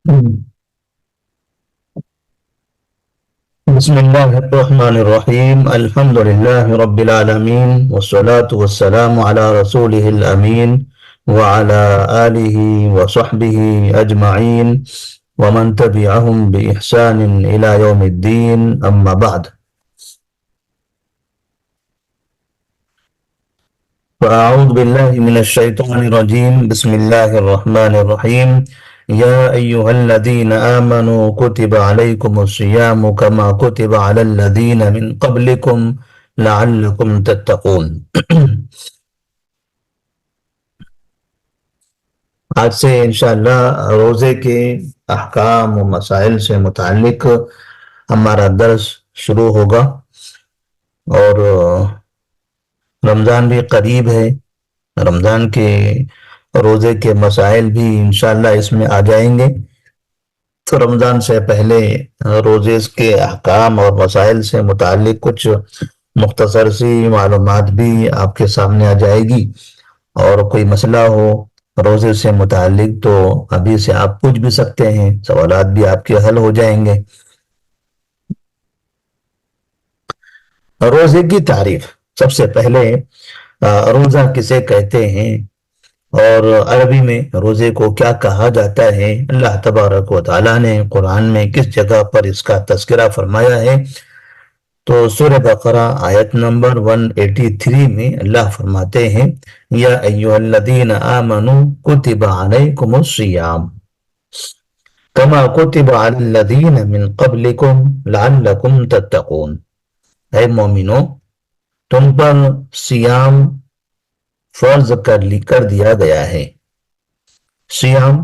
بسم الله الرحمن الرحيم الحمد لله رب العالمين والصلاة والسلام على رسوله الأمين وعلى آله وصحبه أجمعين ومن تبعهم بإحسان إلى يوم الدين أما بعد فأعوذ بالله من الشيطان الرجيم بسم الله الرحمن الرحيم يا أيها الذين آمنوا كتب عليكم الصيام كما كتب على الذين من قبلكم لعلكم تتقون آج سے انشاءاللہ روزے کے احکام و مسائل سے متعلق ہمارا درس شروع ہوگا، اور رمضان بھی قریب ہے۔ رمضان کے روزے کے مسائل بھی انشاءاللہ اس میں آ جائیں گے، تو رمضان سے پہلے روزے کے احکام اور مسائل سے متعلق کچھ مختصر سی معلومات بھی آپ کے سامنے آ جائے گی، اور کوئی مسئلہ ہو روزے سے متعلق تو ابھی سے آپ پوچھ بھی سکتے ہیں، سوالات بھی آپ کے حل ہو جائیں گے۔ روزے کی تعریف، سب سے پہلے روزہ کسے کہتے ہیں اور عربی میں روزے کو کیا کہا جاتا ہے، اللہ تبارک و تعالیٰ نے قرآن میں کس جگہ پر اس کا تذکرہ فرمایا ہے، تو سورہ بقرہ آیت نمبر 183 میں اللہ فرماتے ہیں یا ایھا الذین آمنوا کتب علیکم الصیام کما کتب علی الذین من قبلکم لعلکم تتقون، اے مومنو تم پر سیام فرض کر دیا گیا ہے۔ سیام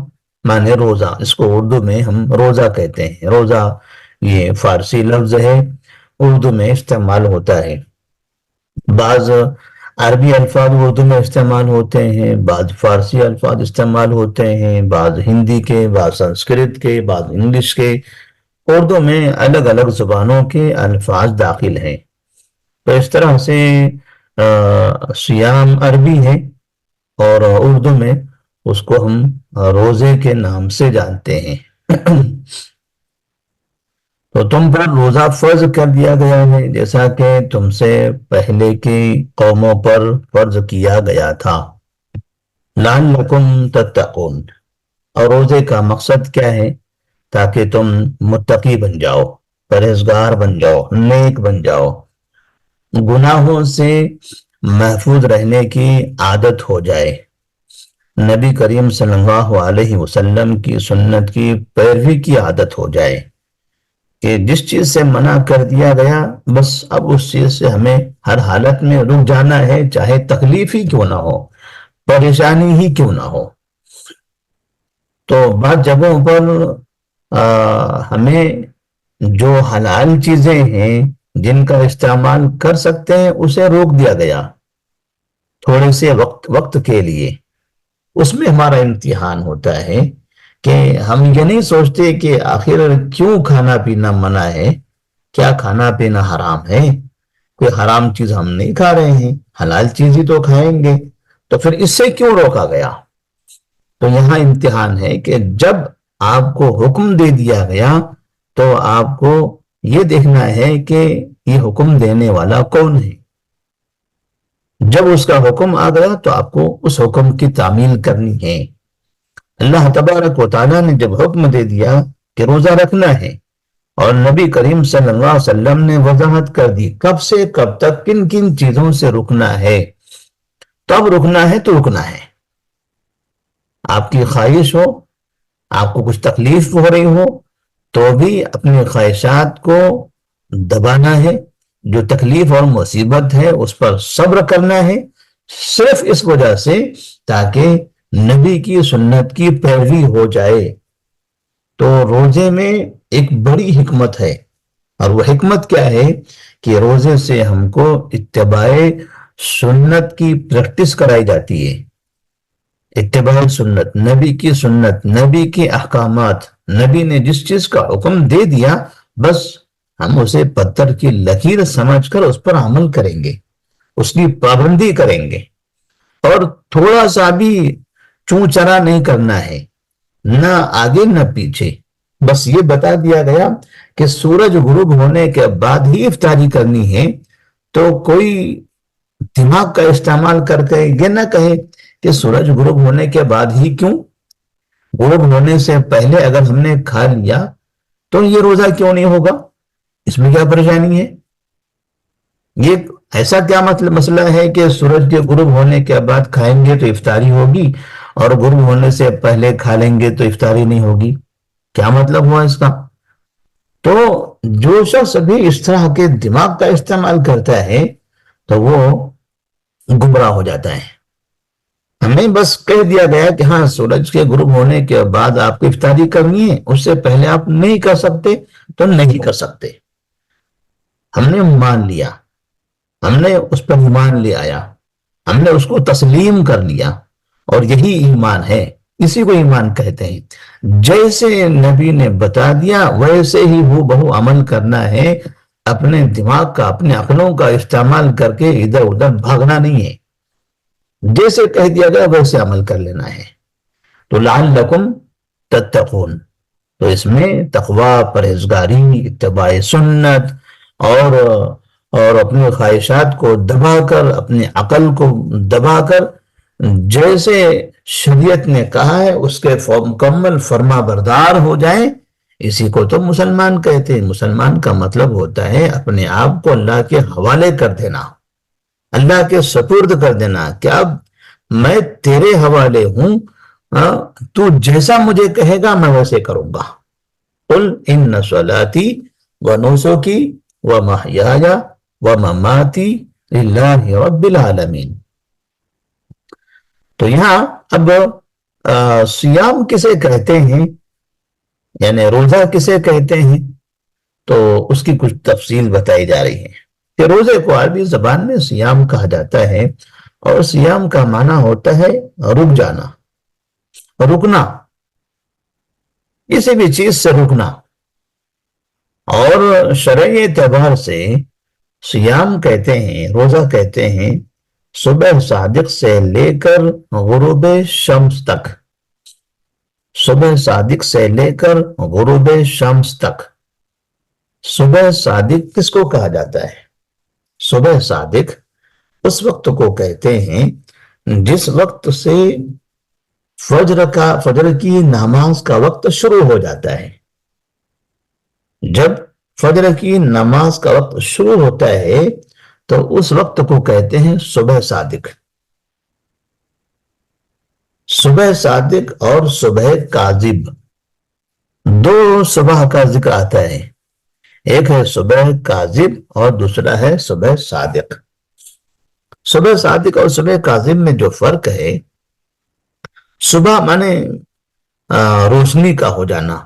مانے روزہ، اس کو اردو میں ہم روزہ کہتے ہیں۔ روزہ یہ فارسی لفظ ہے، اردو میں استعمال ہوتا ہے۔ بعض عربی الفاظ اردو میں استعمال ہوتے ہیں، بعض فارسی الفاظ استعمال ہوتے ہیں، بعض ہندی کے، بعض سنسکرت کے، بعض انگلش کے۔ اردو میں الگ الگ زبانوں کے الفاظ داخل ہیں، تو اس طرح سے سیام عربی ہے اور اردو میں اس کو ہم روزے کے نام سے جانتے ہیں۔ تو تم پر روزہ فرض کر دیا گیا ہے جیسا کہ تم سے پہلے کی قوموں پر فرض کیا گیا تھا۔ لعلکم تتقون، اور روزے کا مقصد کیا ہے؟ تاکہ تم متقی بن جاؤ، پرہیزگار بن جاؤ، نیک بن جاؤ، گناہوں سے محفوظ رہنے کی عادت ہو جائے، نبی کریم صلی اللہ علیہ وسلم کی سنت کی پیروی کی عادت ہو جائے کہ جس چیز سے منع کر دیا گیا بس اب اس چیز سے ہمیں ہر حالت میں رک جانا ہے، چاہے تکلیف ہی کیوں نہ ہو، پریشانی ہی کیوں نہ ہو۔ تو بعض جگہوں پر ہمیں جو حلال چیزیں ہیں جن کا استعمال کر سکتے ہیں اسے روک دیا گیا تھوڑے سے وقت کے لیے۔ اس میں ہمارا امتحان ہوتا ہے کہ ہم یہ نہیں سوچتے کہ آخر کیوں کھانا پینا منع ہے، کیا کھانا پینا حرام ہے؟ کوئی حرام چیز ہم نہیں کھا رہے ہیں، حلال چیز ہی تو کھائیں گے، تو پھر اس سے کیوں روکا گیا؟ تو یہاں امتحان ہے کہ جب آپ کو حکم دے دیا گیا تو آپ کو یہ دیکھنا ہے کہ یہ حکم دینے والا کون ہے۔ جب اس کا حکم آ گیا تو آپ کو اس حکم کی تعمیل کرنی ہے۔ اللہ تبارک و تعالیٰ نے جب حکم دے دیا کہ روزہ رکھنا ہے، اور نبی کریم صلی اللہ علیہ وسلم نے وضاحت کر دی کب سے کب تک کن کن چیزوں سے رکنا ہے، تب رکنا ہے تو رکنا ہے۔ آپ کی خواہش ہو، آپ کو کچھ تکلیف ہو رہی ہو تو بھی اپنی خواہشات کو دبانا ہے، جو تکلیف اور مصیبت ہے اس پر صبر کرنا ہے، صرف اس وجہ سے تاکہ نبی کی سنت کی پیروی ہو جائے۔ تو روزے میں ایک بڑی حکمت ہے، اور وہ حکمت کیا ہے کہ روزے سے ہم کو اتباع سنت کی پریکٹس کرائی جاتی ہے۔ اتباع سنت، نبی کی سنت، نبی کے احکامات، نبی نے جس چیز کا حکم دے دیا بس ہم اسے پتھر کی لکیر سمجھ کر اس پر عمل کریں گے، اس کی پابندی کریں گے، اور تھوڑا سا بھی چوں چرا نہیں کرنا ہے۔ نہ آگے نہ پیچھے، بس یہ بتا دیا گیا کہ سورج غروب ہونے کے بعد ہی افطاری کرنی ہے۔ تو کوئی دماغ کا استعمال کر کے یہ نہ کہے کہ سورج غروب ہونے کے بعد ہی کیوں، غروب ہونے سے پہلے اگر ہم نے کھا لیا تو یہ روزہ کیوں نہیں ہوگا، اس میں کیا پریشانی ہے؟ یہ ایسا کیا مطلب مسئلہ ہے کہ سورج کے غروب ہونے کے بعد کھائیں گے تو افطاری ہوگی اور غروب ہونے سے پہلے کھا لیں گے تو افطاری نہیں ہوگی؟ کیا مطلب ہوا اس کا؟ تو جو شخص بھی اس طرح کے دماغ کا استعمال کرتا ہے تو وہ گمراہ ہو جاتا ہے۔ ہمیں بس کہہ دیا گیا کہ ہاں سورج کے غروب ہونے کے بعد آپ کو افطاری کرنی ہے، اس سے پہلے آپ نہیں کر سکتے تو نہیں کر سکتے۔ ہم نے مان لیا، ہم نے اس پر ایمان لے آیا، ہم نے اس کو تسلیم کر لیا، اور یہی ایمان ہے، اسی کو ایمان کہتے ہیں۔ جیسے نبی نے بتا دیا ویسے ہی وہ بہو عمل کرنا ہے، اپنے دماغ کا اپنے عقلوں کا استعمال کر کے ادھر ادھر بھاگنا نہیں ہے، جیسے کہہ دیا گیا ویسے عمل کر لینا ہے۔ تو لعلکم تتقون، تو اس میں تقوی، پرہیزگاری، اتباع سنت، اور اپنی خواہشات کو دبا کر، اپنی عقل کو دبا کر جیسے شریعت نے کہا ہے اس کے مکمل فرما بردار ہو جائیں، اسی کو تو مسلمان کہتے ہیں۔ مسلمان کا مطلب ہوتا ہے اپنے آپ کو اللہ کے حوالے کر دینا، اللہ کے سپرد کر دینا کہ اب میں تیرے حوالے ہوں، تو جیسا مجھے کہے گا میں ویسے کروں گا۔ قل ان صلاتی ونسکی ومحیای ومماتی للہ رب العالمین۔ تو یہاں اب سیام کسے کہتے ہیں، یعنی روزہ کسے کہتے ہیں، تو اس کی کچھ تفصیل بتائی جا رہی ہے کہ روزے کو عربی زبان میں سیام کہا جاتا ہے، اور سیام کا معنی ہوتا ہے رک جانا، رکنا، کسی بھی چیز سے رکنا۔ اور شرعی اعتبار سے سیام کہتے ہیں، روزہ کہتے ہیں صبح صادق سے لے کر غروب شمس تک، صبح صادق سے لے کر غروب شمس تک۔ صبح صادق کس کو کہا جاتا ہے؟ صبح صادق اس وقت کو کہتے ہیں جس وقت سے فجر کی نماز کا وقت شروع ہو جاتا ہے۔ جب فجر کی نماز کا وقت شروع ہوتا ہے تو اس وقت کو کہتے ہیں صبح صادق۔ صبح صادق اور صبح کاذب، دو صبح کا ذکر آتا ہے، ایک ہے صبح کاذب اور دوسرا ہے صبح صادق۔ صبح صادق اور صبح کاذب میں جو فرق ہے، صبح مانے روشنی کا ہو جانا،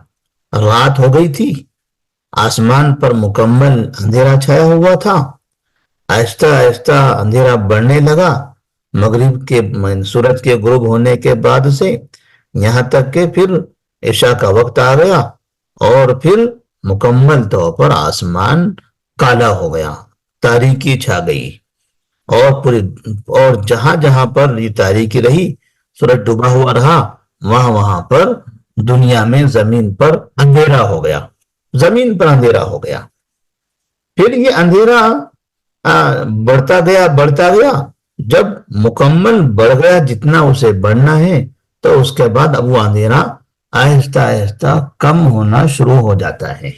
رات ہو گئی تھی، آسمان پر مکمل اندھیرا چھایا ہوا تھا، آہستہ آہستہ اندھیرا بڑھنے لگا، مغرب کے سورج کے غروب ہونے کے بعد سے یہاں تک کہ پھر عشاء کا وقت آ گیا، اور پھر مکمل طور پر آسمان کالا ہو گیا، تاریکی چھا گئی، اور جہاں جہاں پر یہ تاریکی رہی، سورج ڈوبا ہوا رہا، وہاں پر دنیا میں زمین پر اندھیرا ہو گیا، زمین پر اندھیرا ہو گیا۔ پھر یہ اندھیرا بڑھتا گیا، جب مکمل بڑھ گیا جتنا اسے بڑھنا ہے، تو اس کے بعد اب وہ اندھیرا آہستہ آہستہ کم ہونا شروع ہو جاتا ہے۔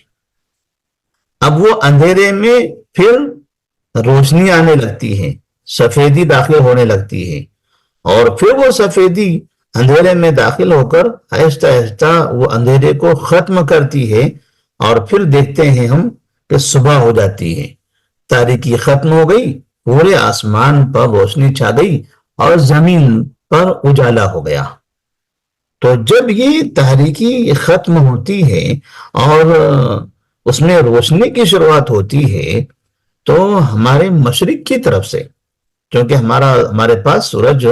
اب وہ اندھیرے میں پھر روشنی آنے لگتی ہے، سفیدی داخل ہونے لگتی ہے، اور پھر وہ سفیدی اندھیرے میں داخل ہو کر آہستہ آہستہ وہ اندھیرے کو ختم کرتی ہے، اور پھر دیکھتے ہیں ہم کہ صبح ہو جاتی ہے، تاریکی ختم ہو گئی، پورے آسمان پر روشنی چھا گئی اور زمین پر اجالا ہو گیا۔ تو جب یہ تاریکی ختم ہوتی ہے اور اس میں روشنی کی شروعات ہوتی ہے، تو ہمارے مشرق کی طرف سے، کیونکہ ہمارے پاس سورج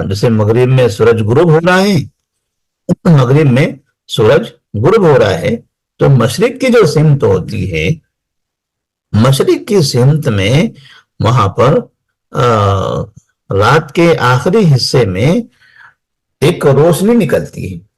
جیسے مغرب میں سورج غروب ہو رہا ہے، مغرب میں سورج غروب ہو رہا ہے، تو مشرق کی جو سمت ہوتی ہے، مشرق کی سمت میں وہاں پر رات کے آخری حصے میں ایک روشنی نکلتی ہے،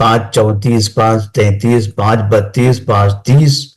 5:34, 5:33, 5:32, 5:30,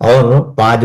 اور 5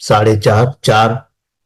4:30,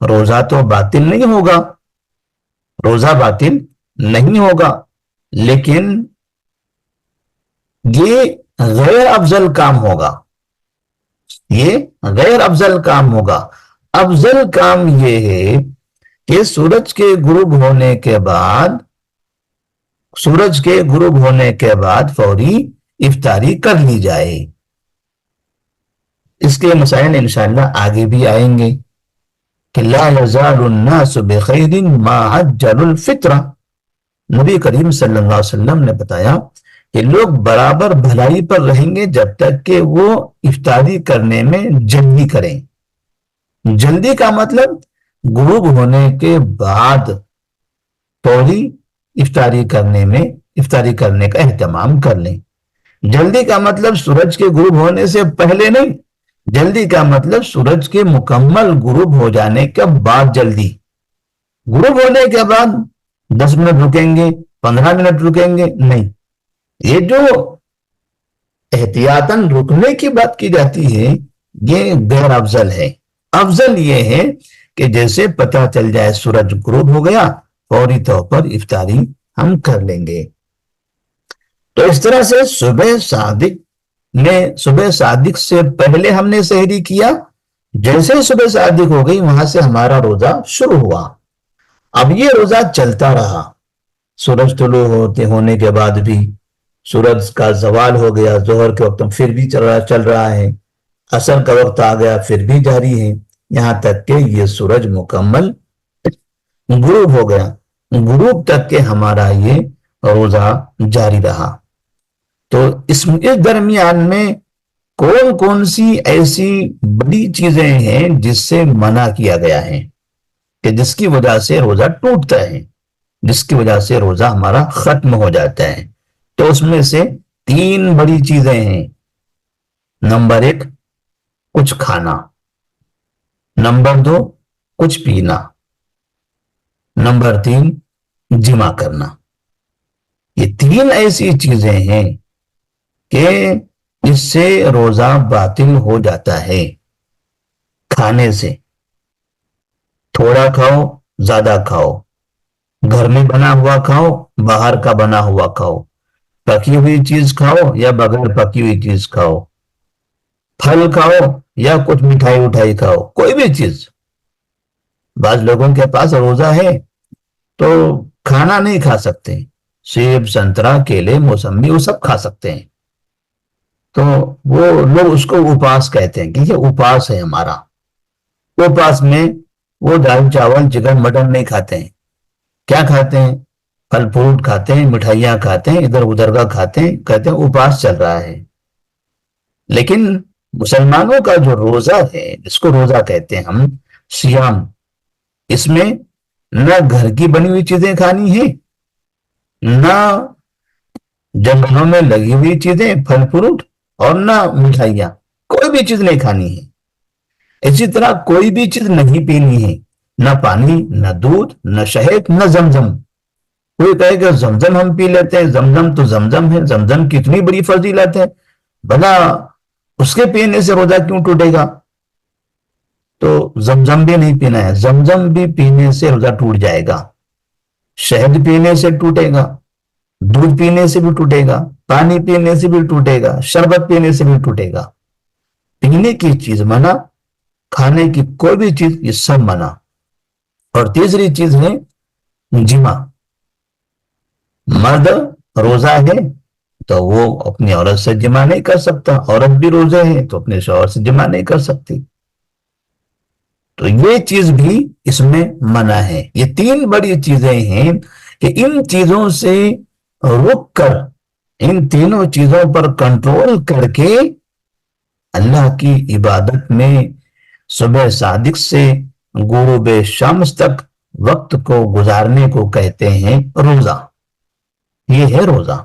روزہ تو باطل نہیں ہوگا، روزہ باطل نہیں ہوگا، لیکن یہ غیر افضل کام ہوگا، یہ غیر افضل کام ہوگا۔ افضل کام یہ ہے کہ سورج کے غروب ہونے کے بعد، سورج کے غروب ہونے کے بعد فوری افطاری کر لی جائے۔ اس کے مسائل انشاءاللہ آگے بھی آئیں گے کہ لا یزال الناس بخیر ما عجل الفطرہ، نبی کریم صلی اللہ علیہ وسلم نے بتایا کہ لوگ برابر بھلائی پر رہیں گے جب تک کہ وہ افطاری کرنے میں جلدی کریں۔ جلدی کا مطلب غروب ہونے کے بعد فوری افطاری کرنے کا اہتمام کر لیں۔ جلدی کا مطلب سورج کے غروب ہونے سے پہلے نہیں، جلدی کا مطلب سورج کے مکمل غروب ہو جانے کے بعد جلدی۔ غروب ہونے کے بعد 10 منٹ رکیں گے، 15 منٹ رکیں گے، نہیں، یہ جو احتیاطاً رکنے کی بات کی جاتی ہے یہ غیر افضل ہے۔ افضل یہ ہے کہ جیسے پتہ چل جائے سورج غروب ہو گیا فوری طور پر افطاری ہم کر لیں گے۔ تو اس طرح سے صبح صادق سے پہلے ہم نے سحری کیا، جیسے صبح صادق ہو گئی وہاں سے ہمارا روزہ شروع ہوا۔ اب یہ روزہ چلتا رہا، سورج طلوع ہونے کے بعد بھی، سورج کا زوال ہو گیا ظہر کے وقت پھر بھی چل رہا ہے، عصر کا وقت آ گیا پھر بھی جاری ہے، یہاں تک کہ یہ سورج مکمل غروب ہو گیا، غروب تک کہ ہمارا یہ روزہ جاری رہا۔ تو اس درمیان میں کون کون سی ایسی بڑی چیزیں ہیں جس سے منع کیا گیا ہے کہ جس کی وجہ سے روزہ ٹوٹتا ہے، جس کی وجہ سے روزہ ہمارا ختم ہو جاتا ہے؟ تو اس میں سے 3 بڑی چیزیں ہیں۔ نمبر 1 کچھ کھانا، نمبر 2 کچھ پینا، نمبر 3 جمع کرنا۔ یہ 3 ایسی چیزیں ہیں کہ اس سے روزہ باطل ہو جاتا ہے۔ کھانے سے تھوڑا کھاؤ زیادہ کھاؤ، گھر میں بنا ہوا کھاؤ باہر کا بنا ہوا کھاؤ، پکی ہوئی چیز کھاؤ یا بغیر پکی ہوئی چیز کھاؤ، پھل کھاؤ یا کچھ مٹھائی اٹھائی کھاؤ، کوئی بھی چیز۔ بعض لوگوں کے پاس روزہ ہے تو کھانا نہیں کھا سکتے، سیب سنترا کیلے موسمی وہ سب کھا سکتے ہیں، تو وہ لوگ اس کو اپاس کہتے ہیں کہ یہ اپاس ہے ہمارا۔ اپاس میں وہ دال چاول چکن مٹن نہیں کھاتے ہیں، کیا کھاتے ہیں؟ پھل فروٹ کھاتے ہیں، مٹھائیاں کھاتے ہیں، ادھر ادھر کا کھاتے ہیں، کہتے ہیں اپاس چل رہا ہے۔ لیکن مسلمانوں کا جو روزہ ہے جس کو روزہ کہتے ہیں ہم، سیام، اس میں نہ گھر کی بنی ہوئی چیزیں کھانی ہیں، نہ جنگلوں میں لگی ہوئی چیزیں پھل فروٹ، اور نہ مٹھائیاں، کوئی بھی چیز نہیں کھانی ہے۔ اسی طرح کوئی بھی چیز نہیں پینی ہے، نہ پانی، نہ دودھ، نہ شہد، نہ زمزم۔ کوئی کہے کہ زمزم ہم پی لیتے ہیں، زمزم تو زمزم ہے، زمزم کی اتنی بڑی فضیلت ہے، بھلا اس کے پینے سے روزہ کیوں ٹوٹے گا؟ تو زمزم بھی نہیں پینا ہے، زمزم بھی پینے سے روزہ ٹوٹ جائے گا، شہد پینے سے ٹوٹے گا، دودھ پینے سے بھی ٹوٹے گا، پانی پینے سے بھی ٹوٹے گا، شربت پینے سے بھی ٹوٹے گا۔ پینے کی چیز منع، کھانے کی کوئی بھی چیز، یہ سب منع۔ اور تیسری چیز ہے جمع۔ مرد روزہ ہے تو وہ اپنی عورت سے جمع نہیں کر سکتا، عورت بھی روزے ہے تو اپنے شوہر سے جمع نہیں کر سکتی، تو یہ چیز بھی اس میں منع ہے۔ یہ 3 بڑی چیزیں ہیں کہ ان چیزوں سے رک کر، ان تینوں چیزوں پر کنٹرول کر کے اللہ کی عبادت میں صبح صادق سے غروب شمس تک وقت کو گزارنے کو کہتے ہیں روزہ۔ یہ ہے روزہ۔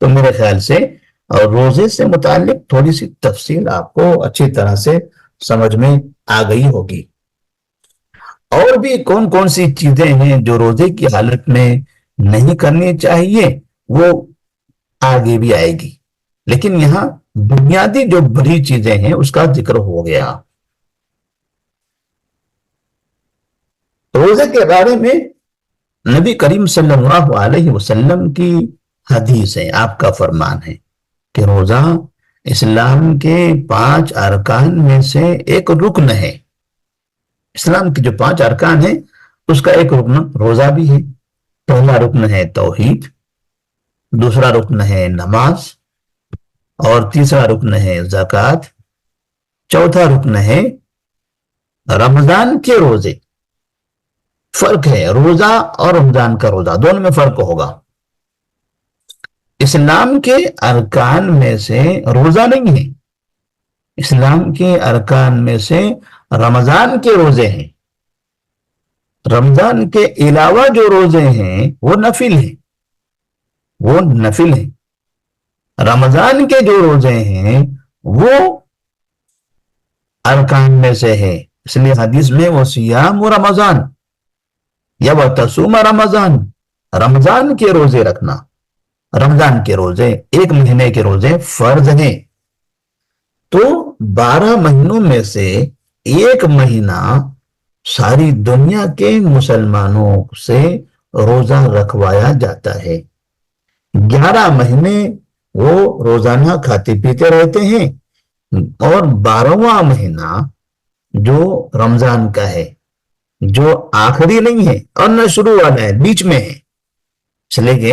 تو میرے خیال سے اور روزے سے متعلق تھوڑی سی تفصیل آپ کو اچھی طرح سے سمجھ میں آ گئی ہوگی۔ اور بھی کون کون سی چیزیں ہیں جو روزے کی حالت میں نہیں کرنی چاہیے وہ آگے بھی آئے گی، لیکن یہاں بنیادی جو بڑی چیزیں ہیں اس کا ذکر ہو گیا۔ روزے کے بارے میں نبی کریم صلی اللہ علیہ وسلم کی حدیث ہے، آپ کا فرمان ہے کہ روزہ اسلام کے 5 ارکان میں سے ایک رکن ہے۔ اسلام کے جو 5 ارکان ہیں اس کا ایک رکن روزہ بھی ہے۔ پہلا رکن ہے توحید، دوسرا رکن ہے نماز، اور تیسرا رکن ہے زکوٰۃ، چوتھا رکن ہے رمضان کے روزے۔ فرق ہے روزہ اور رمضان کا روزہ، دونوں میں فرق ہوگا۔ اسلام کے ارکان میں سے روزہ نہیں ہے، اسلام کے ارکان میں سے رمضان کے روزے ہیں۔ رمضان کے علاوہ جو روزے ہیں وہ نفل ہیں، وہ نفل ہیں۔ رمضان کے جو روزے ہیں وہ ارکان میں سے ہے، اس لیے حدیث میں وہ سیام و رمضان یا وہ تصوم رمضان، رمضان کے روزے رکھنا۔ رمضان کے روزے ایک مہینے کے روزے فرض ہیں، تو 12 مہینوں میں سے ایک مہینہ ساری دنیا کے مسلمانوں سے روزہ رکھوایا جاتا ہے۔ 11 مہینے وہ روزانہ کھاتے پیتے رہتے ہیں، اور 12واں مہینہ جو رمضان کا ہے، جو آخری نہیں ہے اور نہ شروع والا ہے، بیچ میں ہے۔ اس لیے کہ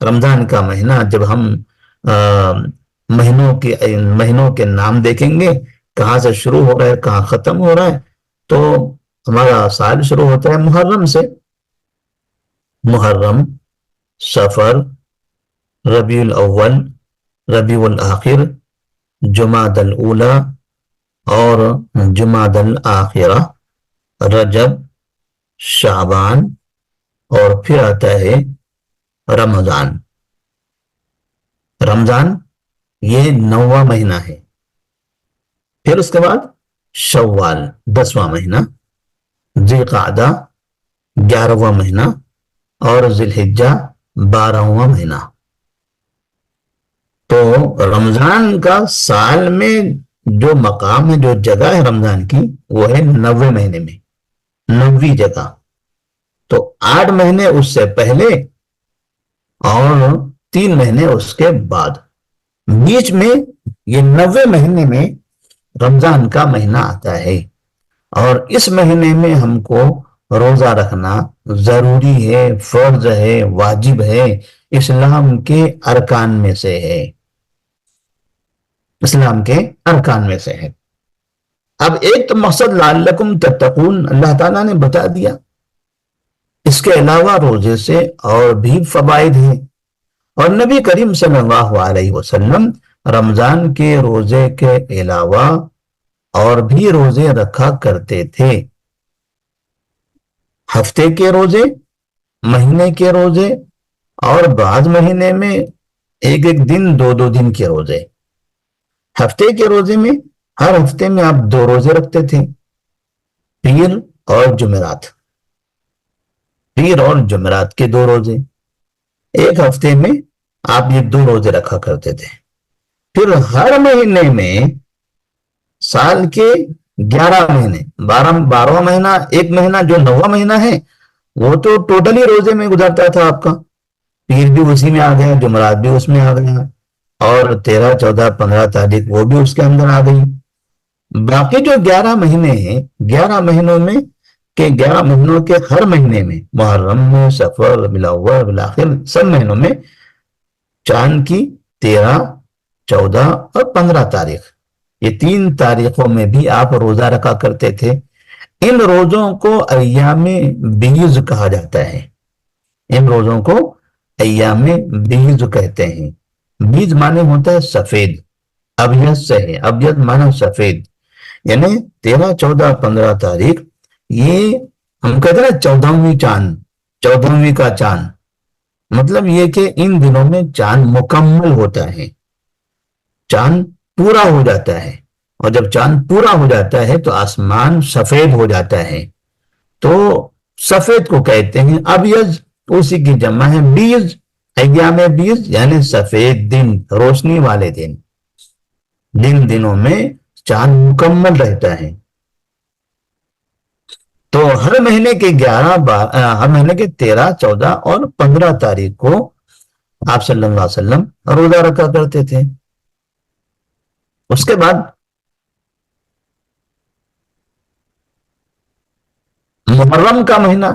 رمضان کا مہینہ جب ہم مہینوں کے نام دیکھیں گے، کہاں سے شروع ہو رہا ہے کہاں ختم ہو رہا ہے، تو ہمارا سال شروع ہوتا ہے محرم سے۔ محرم، سفر، ربیع الاول، ربیع الاخر، جمادی الاولی اور جمادی الاخرہ، رجب، شعبان، اور پھر آتا ہے رمضان۔ رمضان یہ 9واں مہینہ ہے۔ پھر اس کے بعد شوال 10واں مہینہ، ذی القعدہ 11واں مہینہ، اور ذی الحجہ 12واں مہینہ۔ تو رمضان کا سال میں جو مقام ہے، جو جگہ ہے رمضان کی، وہ ہے 90 مہینے میں، 90 جگہ۔ تو 8 مہینے اس سے پہلے اور 3 مہینے اس کے بعد، بیچ میں یہ 90 مہینے میں رمضان کا مہینہ آتا ہے، اور اس مہینے میں ہم کو روزہ رکھنا ضروری ہے، فرض ہے، واجب ہے، اسلام کے ارکان میں سے ہے، اسلام کے ارکان میں سے ہے۔ اب ایک تو مقصد لعلکم تتقون اللہ تعالیٰ نے بتا دیا، اس کے علاوہ روزے سے اور بھی فوائد ہیں، اور نبی کریم صلی اللہ علیہ وسلم رمضان کے روزے کے علاوہ اور بھی روزے رکھا کرتے تھے۔ ہفتے کے روزے، مہینے کے روزے، اور بعض مہینے میں ایک دن 2 دن کے روزے۔ ہفتے کے روزے میں ہر ہفتے میں آپ 2 روزے رکھتے تھے، پیر اور جمعرات، پیر اور جمعرات کے 2 روزے، ایک ہفتے میں آپ یہ 2 روزے رکھا کرتے تھے۔ پھر ہر مہینے میں سال کے 11 مہینے، 12واں مہینہ، ایک مہینہ جو 9واں مہینہ ہے وہ تو ٹوٹلی روزے میں گزرتا تھا آپ کا، پیر بھی اسی میں آ گیا، جمعرات بھی اس میں آ گیا، اور 13، 14، 15 تاریخ وہ بھی اس کے اندر آ گئی۔ باقی جو 11 مہینے ہیں، 11 مہینوں میں 11 مہینوں کے ہر مہینے میں، محرم میں، سفر، ربیع الاول، ربیع الاخر، سب مہینوں میں چاند کی 13، 14 اور 15 تاریخ، یہ 3 تاریخوں میں بھی آپ روزہ رکھا کرتے تھے۔ ان روزوں کو ایام بیض کہا جاتا ہے، ان روزوں کو ایام بیض کہتے ہیں۔ بیض معنی ہوتا ہے سفید، ابیض سے ہے، ابیض معنی سفید، یعنی 13، 14، 15 تاریخ، یہ ہم کہتے ہیں 14ویں چاند، 14ویں کا چاند، مطلب یہ کہ ان دنوں میں چاند مکمل ہوتا ہے، چاند پورا ہو جاتا ہے، اور جب چاند پورا ہو جاتا ہے تو آسمان سفید ہو جاتا ہے، تو سفید کو کہتے ہیں ابیض، اسی کی جمع ہے بیض، ایام بیض یعنی سفید دن، روشنی والے دن، جن دنوں میں چاند مکمل رہتا ہے۔ تو ہر مہینے کے 13، 14 اور 15 تاریخ کو آپ صلی اللہ علیہ وسلم روزہ رکھا کرتے تھے۔ اس کے بعد محرم کا مہینہ،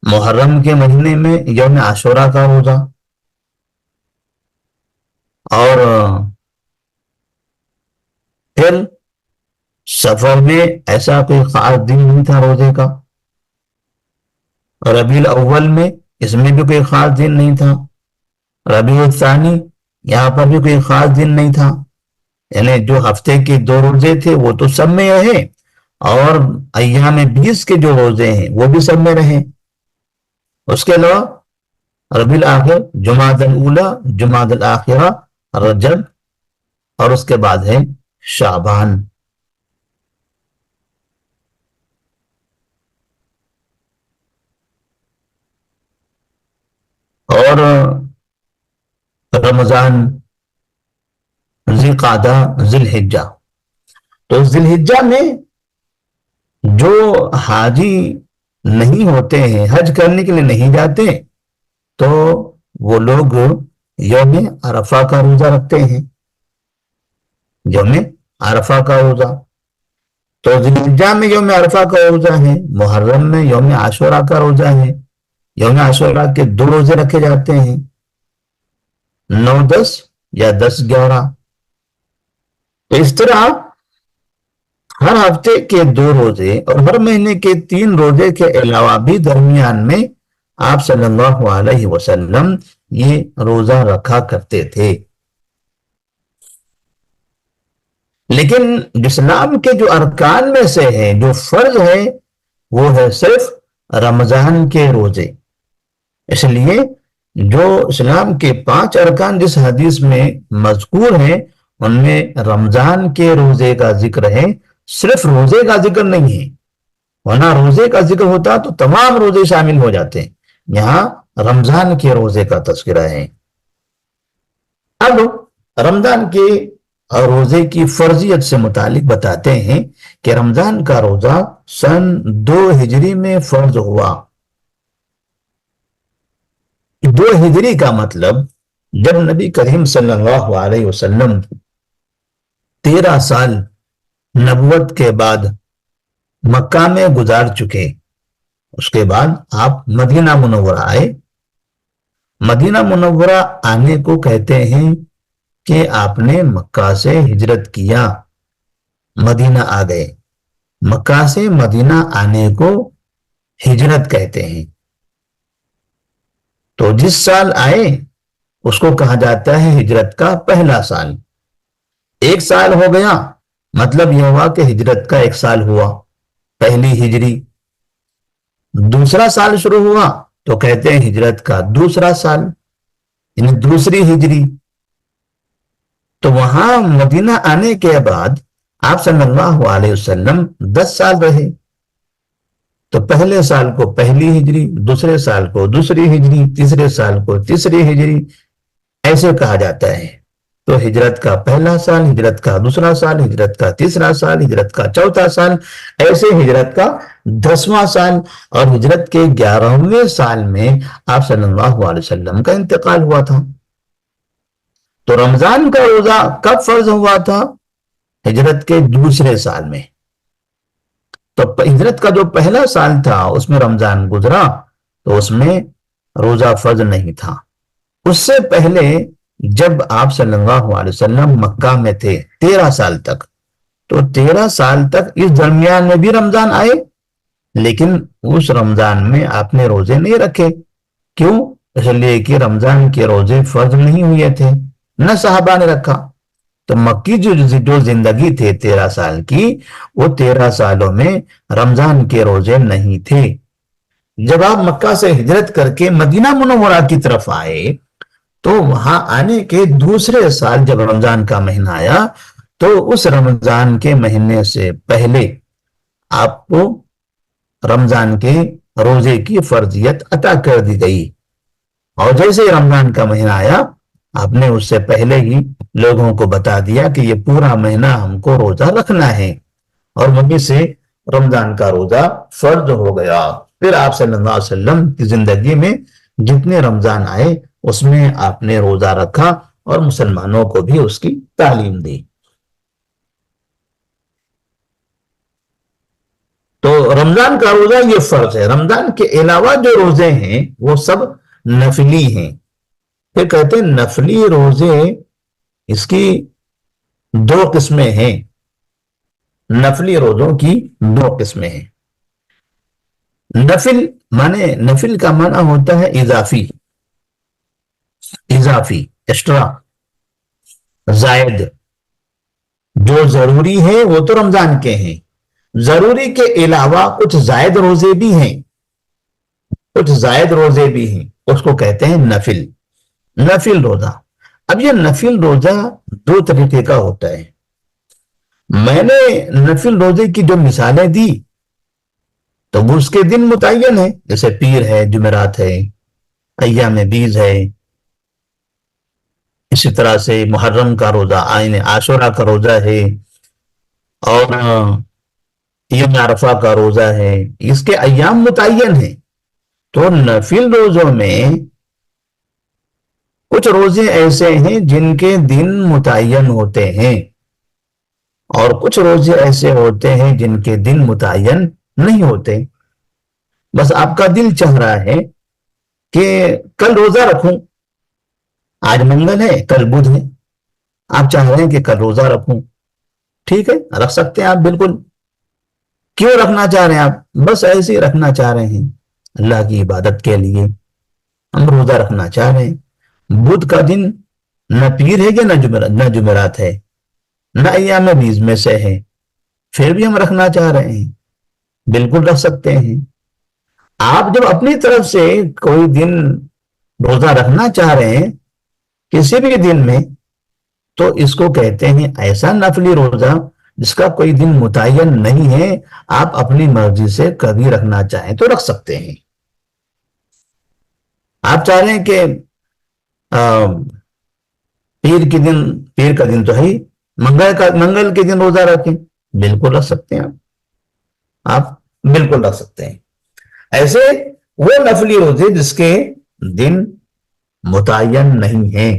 محرم کے مہینے میں یوم عاشورہ کا روزہ، اور پھر سفر میں ایسا کوئی خاص دن نہیں تھا روزے کا، ربیع الاول میں اس میں بھی کوئی خاص دن نہیں تھا، ربیع الثانی یہاں پر بھی کوئی خاص دن نہیں تھا، یعنی جو ہفتے کے 2 روزے تھے وہ تو سب میں رہے، اور ایام 20 کے جو روزے ہیں وہ بھی سب میں رہے۔ اس کے علاوہ ربیع الاخر، جمادی الاولیٰ، جمادی الاخرہ، رجب، اور اس کے بعد ہے شعبان۔ اور رمضان، ذی القعدہ، ذی الحجہ۔ تو ذی الحجہ میں جو حاجی نہیں ہوتے ہیں، حج کرنے کے لیے نہیں جاتے، تو وہ لوگ یوم عرفہ کا روزہ رکھتے ہیں، یوم عرفہ کا روزہ۔ تو ذی الحجہ میں یوم عرفہ کا روزہ ہے، محرم میں یوم عاشورہ کا روزہ ہے۔ یوم عاشورہ کے 2 روزے رکھے جاتے ہیں، 9/10 یا 10/11۔ تو اس طرح ہر ہفتے کے 2 روزے اور ہر مہینے کے 3 روزے کے علاوہ بھی درمیان میں آپ صلی اللہ علیہ وسلم یہ روزہ رکھا کرتے تھے۔ لیکن اسلام کے جو ارکان میں سے ہے، جو فرض ہے، وہ ہے صرف رمضان کے روزے۔ اس لیے جو اسلام کے 5 ارکان جس حدیث میں مذکور ہیں، ان میں رمضان کے روزے کا ذکر ہے، صرف روزے کا ذکر نہیں ہے، ورنہ روزے کا ذکر ہوتا تو تمام روزے شامل ہو جاتے ہیں، یہاں رمضان کے روزے کا تذکرہ ہے۔ اب رمضان کے روزے کی فرضیت سے متعلق بتاتے ہیں کہ رمضان کا روزہ سن 2 ہجری میں فرض ہوا۔ 2 ہجری کا مطلب جب نبی کریم صلی اللہ علیہ وسلم 13 سال نبوت کے بعد مکہ میں گزار چکے، اس کے بعد آپ مدینہ منورہ آئے۔ مدینہ منورہ آنے کو کہتے ہیں کہ آپ نے مکہ سے ہجرت کیا، مدینہ آ گئے۔ مکہ سے مدینہ آنے کو ہجرت کہتے ہیں۔ تو جس سال آئے اس کو کہا جاتا ہے ہجرت کا پہلا سال۔ 1 سال ہو گیا، مطلب یہ ہوا کہ ہجرت کا 1 سال ہوا، پہلی ہجری۔ دوسرا سال شروع ہوا تو کہتے ہیں ہجرت کا دوسرا سال، یعنی دوسری ہجری۔ تو وہاں مدینہ آنے کے بعد آپ صلی اللہ علیہ وسلم 10 سال رہے۔ تو پہلے سال کو پہلی ہجری، دوسرے سال کو دوسری ہجری، تیسرے سال کو تیسری ہجری، ایسے کہا جاتا ہے۔ تو ہجرت کا پہلا سال، ہجرت کا دوسرا سال، ہجرت کا تیسرا سال، ہجرت کا چوتھا سال، ایسے ہجرت کا 10واں سال، اور ہجرت کے 11ویں سال میں آپ صلی اللہ علیہ وسلم کا انتقال ہوا تھا۔ تو رمضان کا روزہ کب فرض ہوا تھا؟ ہجرت کے دوسرے سال میں۔ تو ہجرت کا جو پہلا سال تھا اس میں رمضان گزرا، تو اس میں روزہ فرض نہیں تھا۔ اس سے پہلے جب آپ صلی اللہ علیہ وسلم مکہ میں تھے 13 سال تک، تو 13 سال تک اس درمیان میں بھی رمضان آئے، لیکن اس رمضان میں آپ نے روزے نہیں رکھے۔ کیوں؟ اس لیے کہ رمضان کے روزے فرض نہیں ہوئے تھے، نہ صحابہ نے رکھا۔ تو مکی جو زندگی تھے 13 سال کی، وہ 13 سالوں میں رمضان کے روزے نہیں تھے۔ جب آپ مکہ سے ہجرت کر کے مدینہ منورہ کی طرف آئے، تو وہاں آنے کے دوسرے سال جب رمضان کا مہینہ آیا، تو اس رمضان کے مہینے سے پہلے آپ کو رمضان کے روزے کی فرضیت عطا کر دی گئی، اور جیسے رمضان کا مہینہ آیا آپ نے اس سے پہلے ہی لوگوں کو بتا دیا کہ یہ پورا مہینہ ہم کو روزہ رکھنا ہے، اور وہیں سے رمضان کا روزہ فرض ہو گیا. پھر آپ صلی اللہ علیہ وسلم کی زندگی میں جتنے رمضان آئے اس میں آپ نے روزہ رکھا اور مسلمانوں کو بھی اس کی تعلیم دی. تو رمضان کا روزہ یہ فرض ہے. رمضان کے علاوہ جو روزے ہیں وہ سب نفلی ہیں. پھر کہتے ہیں نفلی روزے اس کی دو قسمیں ہیں. نفلی روزوں کی دو قسمیں ہیں. نفل کا معنی ہوتا ہے اضافی ایکسٹرا زائد. جو ضروری ہے وہ تو رمضان کے ہیں, ضروری کے علاوہ کچھ زائد روزے بھی ہیں, اس کو کہتے ہیں نفل روزہ. اب یہ نفل روزہ دو طریقے کا ہوتا ہے. میں نے نفل روزے کی جو مثالیں دی تو وہ اس کے دن متعین ہے, جیسے پیر ہے, جمعرات ہے, ایام بیز ہے, اسی طرح سے محرم کا روزہ, عاشورہ کا روزہ ہے, اور یوم عرفہ کا روزہ ہے. اس کے ایام متعین ہیں. تو نفل روزوں میں کچھ روزے ایسے ہیں جن کے دن متعین ہوتے ہیں, اور کچھ روزے ایسے ہوتے ہیں جن کے دن متعین نہیں ہوتے. بس آپ کا دل چاہ رہا ہے کہ کل روزہ رکھوں, آج منگل ہے, کل بدھ ہے, آپ چاہ رہے ہیں کہ کل روزہ رکھوں. ٹھیک ہے, رکھ سکتے ہیں آپ بالکل. کیوں رکھنا چاہ رہے ہیں آپ؟ بس ایسے ہی رکھنا چاہ رہے ہیں, اللہ کی عبادت کے لیے ہم روزہ رکھنا چاہ رہے ہیں. بدھ کا دن نہ پیر ہے کہ نہ جمعرات ہے, نہ ایام بیز میں سے ہے, پھر بھی ہم رکھنا چاہ رہے ہیں, بالکل رکھ سکتے ہیں. آپ جب اپنی طرف سے کوئی دن روزہ رکھنا چاہ رہے ہیں کسی بھی دن میں, تو اس کو کہتے ہیں ایسا نفلی روزہ جس کا کوئی دن متعین نہیں ہے, آپ اپنی مرضی سے کبھی رکھنا چاہیں تو رکھ سکتے ہیں. آپ چاہ رہے ہیں کہ پیر کا دن تو ہے ہی, منگل کے دن روزہ رکھیں, بالکل رکھ سکتے ہیں آپ بالکل رکھ سکتے ہیں. ایسے وہ نفلی روزے جس کے دن متعین نہیں ہیں.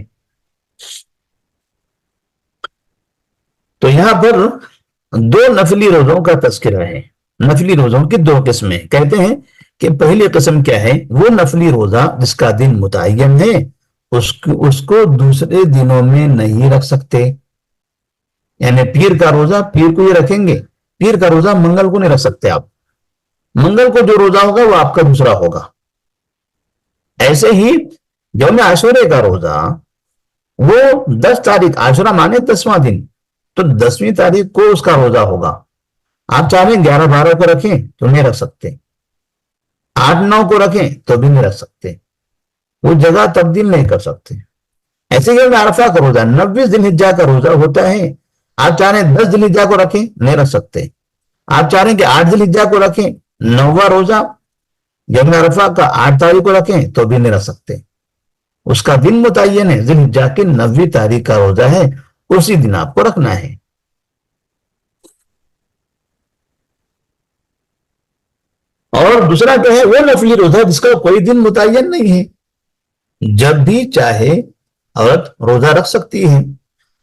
تو یہاں پر دو نفلی روزوں کا تذکرہ ہے. نفلی روزوں کی دو قسمیں. کہتے ہیں کہ پہلی قسم کیا ہے, وہ نفلی روزہ جس کا دن متعین ہے, اس کو دوسرے دنوں میں نہیں رکھ سکتے. یعنی پیر کا روزہ پیر کو ہی رکھیں گے, پیر کا روزہ منگل کو نہیں رکھ سکتے آپ. منگل کو جو روزہ ہوگا وہ آپ کا دوسرا ہوگا. ایسے ہی یوم عاشورے کا روزہ وہ 10 تاریخ, عاشورہ مانے 10واں دن, تو 10ویں تاریخ کو اس کا روزہ ہوگا. آپ چاہیں 11-12 کو رکھیں تو نہیں رکھ سکتے, 8-9 کو رکھیں تو بھی نہیں رکھ سکتے, وہ جگہ تبدیل نہیں کر سکتے. ایسے ہی عرفہ کا روزہ 29 ذی الحجہ کا روزہ ہوتا ہے, آپ چاہیں 10 ذی الحجہ کو رکھیں نہیں رکھ سکتے, آپ چاہ رہے ہیں کہ 8 ذی الحجہ کو رکھیں, 9واں روزہ یوم عرفہ کا 8 تاریخ کو رکھیں تو بھی نہیں رکھ سکتے. اس کا دن متعین ہے, ذی الحجہ کی 9ویں تاریخ کا روزہ ہے, اسی دن آپ کو رکھنا ہے. اور دوسرا کیا ہے, وہ نفلی روزہ جس کا کوئی دن متعین نہیں ہے, جب بھی چاہے عورت روزہ رکھ سکتی ہے.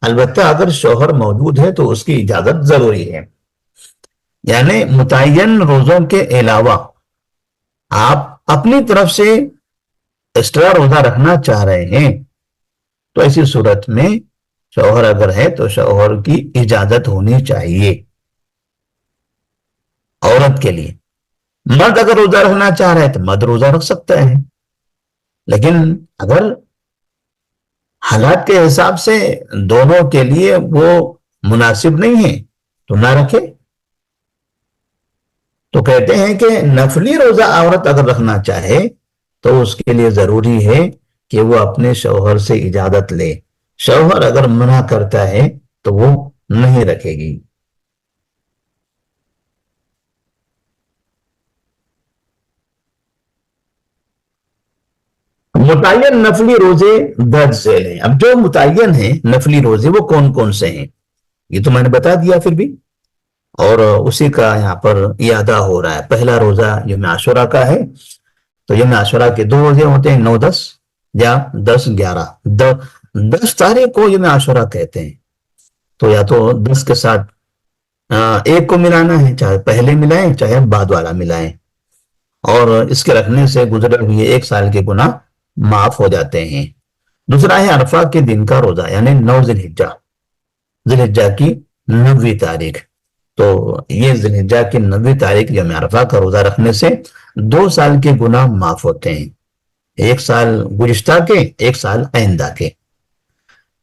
البتہ اگر شوہر موجود ہے تو اس کی اجازت ضروری ہے. یعنی متعین روزوں کے علاوہ آپ اپنی طرف سے ایکسٹرا روزہ رکھنا چاہ رہے ہیں تو ایسی صورت میں شوہر اگر ہے تو شوہر کی اجازت ہونی چاہیے عورت کے لیے. مرد اگر روزہ رکھنا چاہ رہا ہے تو مرد روزہ رکھ سکتا ہے, لیکن اگر حالات کے حساب سے دونوں کے لیے وہ مناسب نہیں ہے تو نہ رکھے. تو کہتے ہیں کہ نفلی روزہ عورت اگر رکھنا چاہے تو اس کے لیے ضروری ہے کہ وہ اپنے شوہر سے اجازت لے. شوہر اگر منع کرتا ہے تو وہ نہیں رکھے گی. متعین نفلی روزے درج ذیل ہیں. اب جو متعین ہیں نفلی روزے وہ کون کون سے ہیں یہ تو میں نے بتا دیا. پھر بھی اور اسی کا یہاں پر اعادہ ہو رہا ہے. پہلا روزہ یوم عاشورہ کا ہے. تو یوم عاشورہ کے 2 روزے ہوتے ہیں، 9-10 یا 10-11. 10 تاریخ کو یوم عاشورہ کہتے ہیں. تو یا تو 10 کے ساتھ ایک کو ملانا ہے، چاہے پہلے ملائیں چاہے بعد والا ملائیں، اور اس کے رکھنے سے گزرے ہوئے 1 سال کے گناہ معاف ہو جاتے ہیں. دوسرا ہے عرفہ کے دن کا روزہ، یعنی 9 ذی الحجہ کی 9ویں تاریخ. تو یہ ذی الحجہ کی 9ویں تاریخ یوم عرفہ کا روزہ رکھنے سے 2 سال کے گناہ معاف ہوتے ہیں، 1 سال گزشتہ کے، 1 سال آئندہ کے.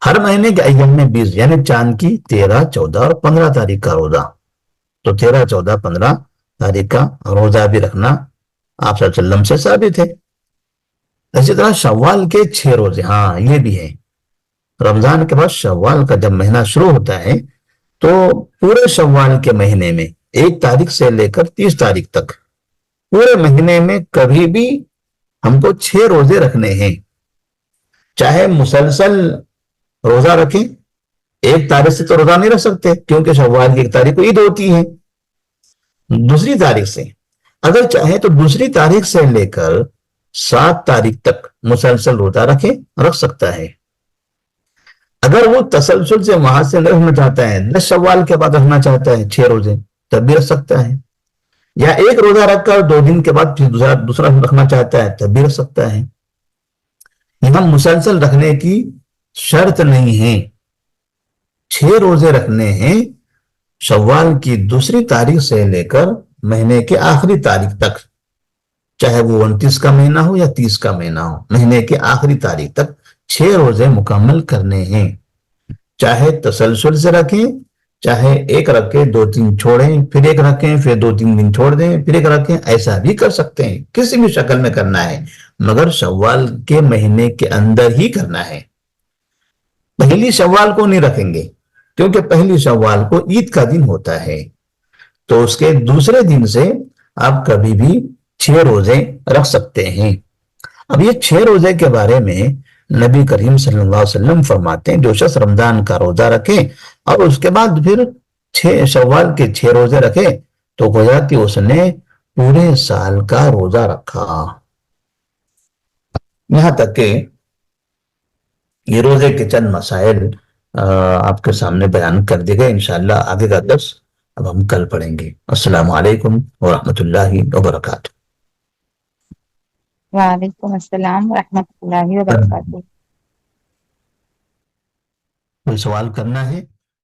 ہر مہینے کے ایام میں 20، یعنی چاند کی 13، 14 اور 15 تاریخ کا روزہ. تو 13، 14، 15 تاریخ کا روزہ بھی رکھنا آپ صلی اللہ علیہ وسلم سے ثابت ہے. اسی طرح شوال کے 6 روزے، ہاں یہ بھی ہے. رمضان کے بعد شوال کا جب مہینہ شروع ہوتا ہے تو پورے شوال کے مہینے میں 1 تاریخ سے لے کر 30 تاریخ تک پورے مہینے میں کبھی بھی ہم کو 6 روزے رکھنے ہیں. چاہے مسلسل روزہ رکھیں، 1 تاریخ سے تو روزہ نہیں رکھ سکتے کیونکہ شوال کی 1 تاریخ کو عید ہوتی ہے. دوسری تاریخ سے اگر چاہے تو دوسری تاریخ سے لے کر 7 تاریخ تک مسلسل روزہ رکھ سکتا ہے. اگر وہ تسلسل سے وہاں سے نہیں رکھنا چاہتا ہے، 10 شوال کے بعد رکھنا چاہتا ہے 6 روزے، تب بھی رکھ سکتا ہے. یا ایک روزہ رکھ کر 2 دن کے بعد پھر دوسرا رکھنا چاہتا ہے تب بھی رکھ سکتا ہے. یہاں مسلسل رکھنے کی شرط نہیں ہے. 6 روزے رکھنے ہیں شوال کی دوسری تاریخ سے لے کر مہینے کے آخری تاریخ تک، چاہے وہ 29 کا مہینہ ہو یا 30 کا مہینہ ہو، مہینے کے آخری تاریخ تک 6 روزے مکمل کرنے ہیں. چاہے تسلسل سے رکھیں، چاہے ایک رکھیں 2-3 چھوڑیں، پھر ایک رکھیں پھر 2-3 دن چھوڑ دیں، پھر ایک رکھیں، ایسا بھی کر سکتے ہیں. کسی بھی شکل میں کرنا ہے مگر شوال کے مہینے کے اندر ہی کرنا ہے. پہلی شوال کو نہیں رکھیں گے کیونکہ پہلی شوال کو عید کا دن ہوتا ہے. تو اس کے دوسرے دن سے آپ کبھی بھی 6 روزے رکھ سکتے ہیں. اب یہ 6 روزے کے بارے میں نبی کریم صلی اللہ علیہ وسلم فرماتے ہیں جو شخص رمضان کا روزہ رکھے اور اس کے بعد پھر 6 شوال کے 6 روزے رکھے تو گویا کہ اس نے پورے سال کا روزہ رکھا. یہاں تک کہ یہ روزے کے چند مسائل آپ کے سامنے بیان کر دیے گئے. انشاءاللہ آگے کا درس اب ہم کل پڑھیں گے. السلام علیکم ورحمۃ اللہ وبرکاتہ. وعلیکم السلام ورحمۃ اللہ وبرکاتہ. کوئی سوال کرنا ہے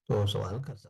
تو سوال کر سکتے